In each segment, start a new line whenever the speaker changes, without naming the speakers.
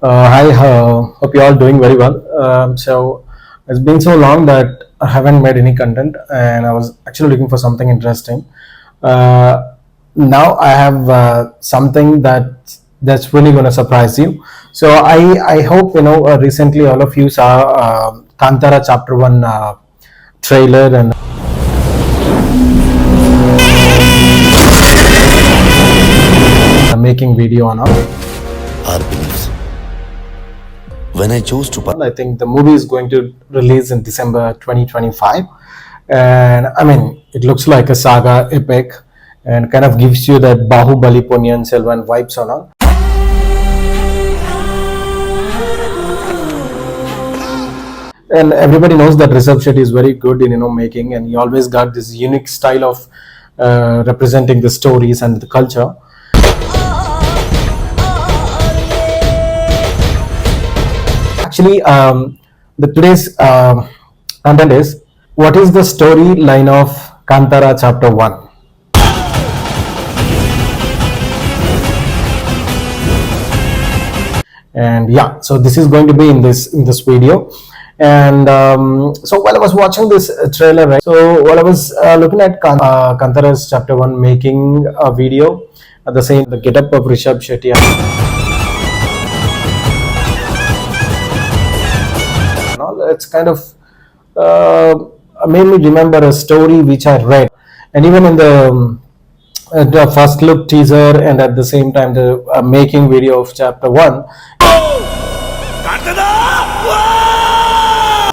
Hi, hope you all doing very well. So it's been so long that I haven't made any content, and I was actually looking for something interesting. Now I have something that's really going to surprise you. So I hope recently all of you saw Kantara Chapter 1 trailer and making video on all.
Our beliefs. When I chose to
I think the movie is going to release in December 2025, and I mean it looks like a saga epic and kind of gives you that Bahubali Ponniyin Selvan vibes on all. And everybody knows that Rishab Shetty is very good in making, and he always got this unique style of representing the stories and the culture. Actually, the today's content is, what is the storyline of Kantara Chapter 1? And yeah, so this is going to be in this video. And so while I was watching this trailer, right, so while I was looking at Kantara's Chapter 1 making a video, at the same the getup of Rishab Shetty and all, it's kind of made me remember a story which I read, and even in the first look teaser and at the same time the making video of Chapter 1,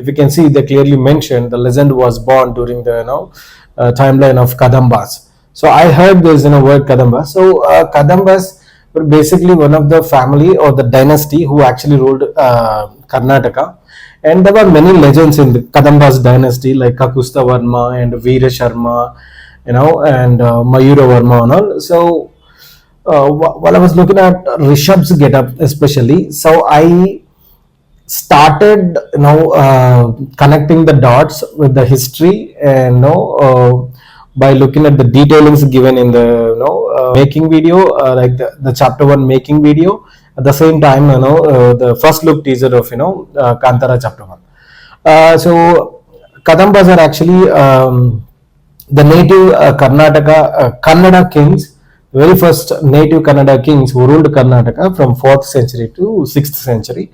if you can see, they clearly mentioned the legend was born during the timeline of Kadambas. So I heard this word Kadambas. So Kadambas were basically one of the family or the dynasty who actually ruled Karnataka, and there were many legends in the Kadambas dynasty like Kakusta Varma and Veera Sharma, and Mayura Varma and all. So while I was looking at Rishab's getup especially, so I started connecting the dots with the history, and by looking at the detailings given in the making video, like the Chapter 1 making video, at the same time the first look teaser of Kantara Chapter 1. So Kadambas are actually the native Kannada kings, very first native Kannada kings who ruled Karnataka from 4th century to 6th century.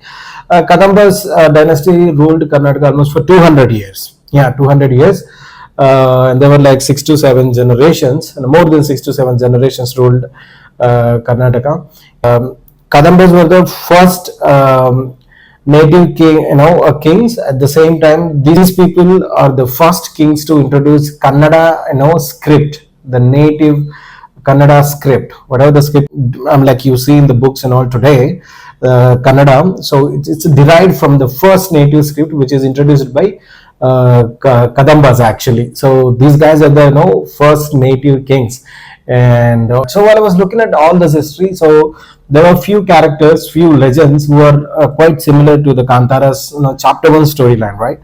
Kadambas dynasty ruled Karnataka almost for 200 years. Yeah, 200 years. And there were like 6 to 7 generations, and more than 6 to 7 generations ruled Karnataka. Kadambas were the first native kings. At the same time, these people are the first kings to introduce Kannada script, the native Kannada script, whatever the script like you see in the books and all today, Kannada. So it's derived from the first native script which is introduced by Kadambas actually. So these guys are the first native kings. And so while I was looking at all this history, so there were few characters, few legends who are quite similar to the Kantara's Chapter 1 storyline, right?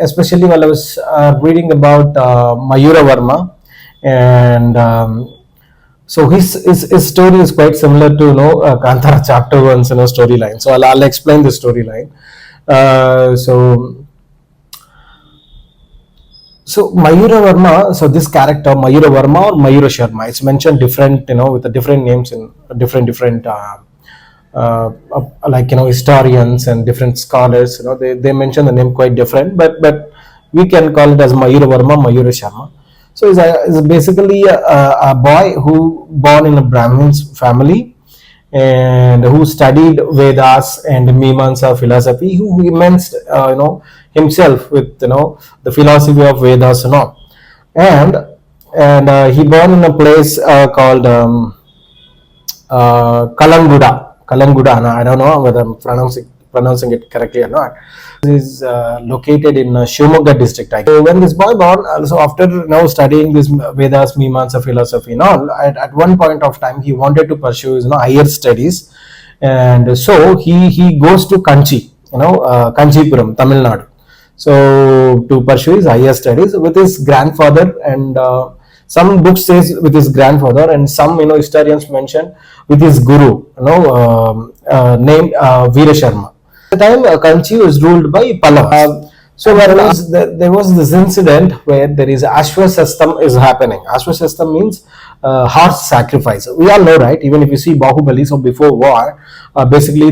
Especially while I was reading about Mayura Varma, and so his story is quite similar to Kantara Chapter 1's storyline. So I'll explain the storyline. So Mayura Varma, so this character Mayura Varma or Mayura Sharma, it's mentioned different with the different names in different like historians and different scholars. They mention the name quite different, but we can call it as Mayura Varma, Mayura Sharma. So he's basically a boy who born in a Brahmin's family, and who studied Vedas and Mimamsa philosophy, who immersed himself with the philosophy of Vedas and all. And he born in a place called Kalanguda. I don't know whether I'm pronouncing it correctly or not. It is located in Shimoga district. So when this boy born, so after studying this Vedas, Mimamsa philosophy and all, at one point of time he wanted to pursue his higher studies, and so he goes to Kanchi, Kanchipuram, Tamil Nadu. So to pursue his higher studies with his grandfather and Some books says with his grandfather, and some historians mention with his guru, named Veera Sharma. At the time, Kanchi was ruled by Pallavas. So there was this incident where there is Ashwasastam is happening. Ashwasastam means horse sacrifice. We all know, right? Even if you see Bahubali, so before war, basically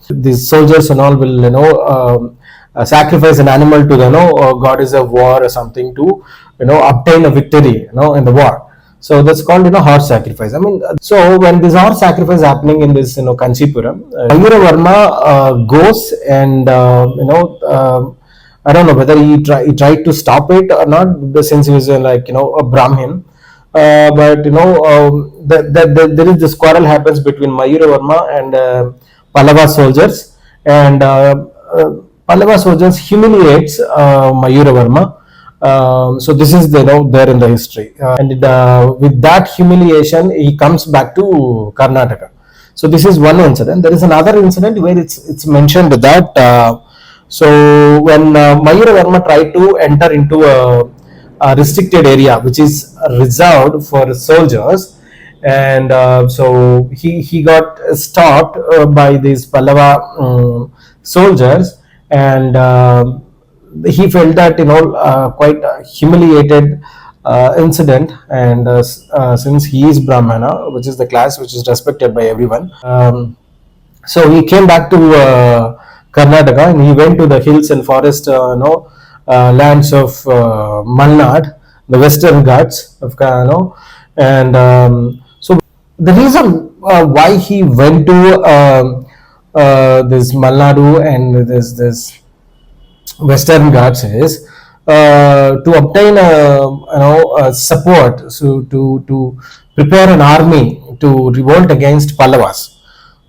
these soldiers and all will sacrifice an animal to the goddess of war or something to obtain a victory in the war. So that's called horse sacrifice. I mean, so when this horse sacrifice happening in this Kanchipuram, Mayura Varma goes and I don't know whether he tried to stop it or not, since he was a Brahmin. But there is this quarrel happens between Mayura Varma and Pallava soldiers, and Pallava soldiers humiliates Mayura Varma. So this is there in the history, and with that humiliation, he comes back to Karnataka. So this is one incident. There is another incident where it's mentioned that. So when Mayura Varma tried to enter into a restricted area which is reserved for soldiers, and so he got stopped by these Pallava soldiers, and he felt that quite humiliated incident, and since he is Brahmana, which is the class which is respected by everyone, so he came back to Karnataka, and he went to the hills and forest lands of Malnad, the western Ghats of and so the reason why he went to this Malnadu and this western Ghats is to obtain support, so to prepare an army to revolt against Pallavas.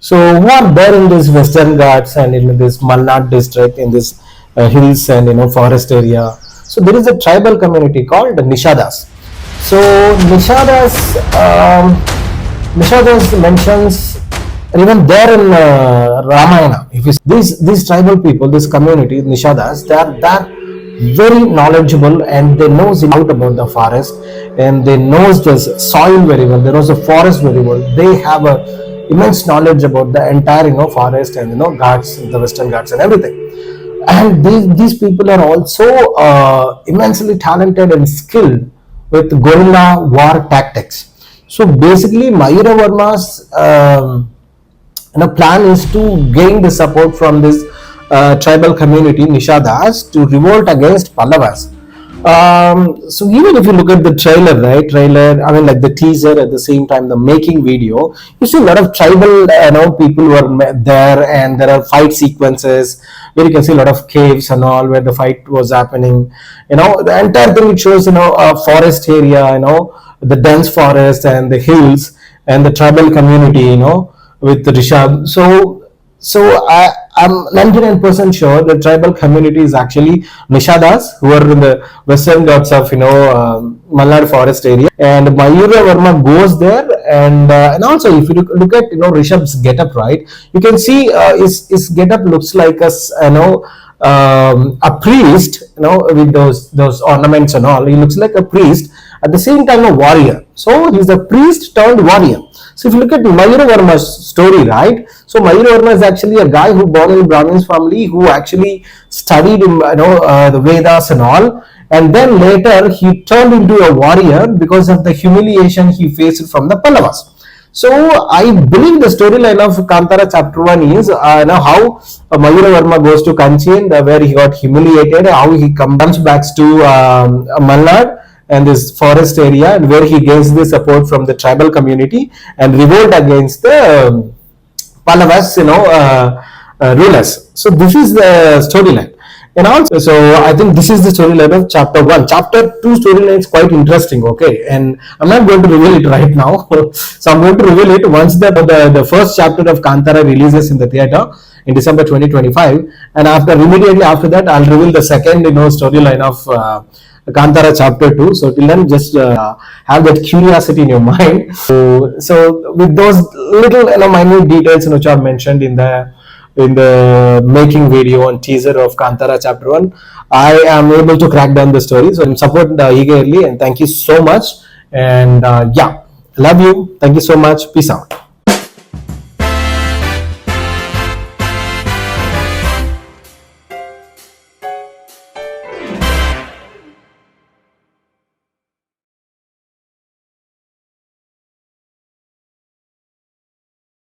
So who are there in this western Ghats and in this Malnad district, in this hills and forest area? So there is a tribal community called Nishadas. So Nishadas mentions even there in Ramayana. If you these tribal people, this community Nishadas, they are very knowledgeable, and they knows out about the forest, and they knows the soil very well. They knows the forest very well. They have a immense knowledge about the entire forest and Ghats, the western Ghats and everything. And these people are also immensely talented and skilled with guerrilla war tactics. So basically Mayura Varma's plan is to gain the support from this tribal community Nishadas to revolt against Pallavas. So even if you look at the trailer, I mean like the teaser, at the same time the making video, you see a lot of tribal people who are there, and there are fight sequences where you can see a lot of caves and all where the fight was happening. The entire thing, it shows a forest area, the dense forest and the hills and the tribal community, with the Rishab. So I'm 99% sure the tribal community is actually Nishadas, who are in the western Ghats of Malnad forest area, and Mayura Varma goes there, and also if you look at Rishab's getup, right, you can see his getup looks like a priest, with those ornaments and all. He looks like a priest, at the same time a warrior. So he's a priest turned warrior. So if you look at Mayura Varma's story, right? So Mayura Varma is actually a guy who born in Brahmin's family, who actually studied the Vedas and all, and then later he turned into a warrior because of the humiliation he faced from the Pallavas. So I believe the storyline of Kantara Chapter 1 is how Mayura Varma goes to Kanchi, and where he got humiliated, how he comes back to Malnad and this forest area, and where he gains the support from the tribal community and revolt against the Pallavas, rulers. So this is the storyline. And also, so I think this is the storyline of chapter 1. Chapter 2 storyline is quite interesting, okay? And I'm not going to reveal it right now. So I'm going to reveal it once the first chapter of Kantara releases in the theater in December 2025. And immediately after that, I'll reveal the second, storyline of Kantara Chapter 2. So till then, just have that curiosity in your mind. So with those little minute details which are mentioned in the making video and teaser of Kantara Chapter 1, I am able to crack down the story. So I'm support eagerly, and thank you so much And yeah, love you. Thank you so much. Peace out.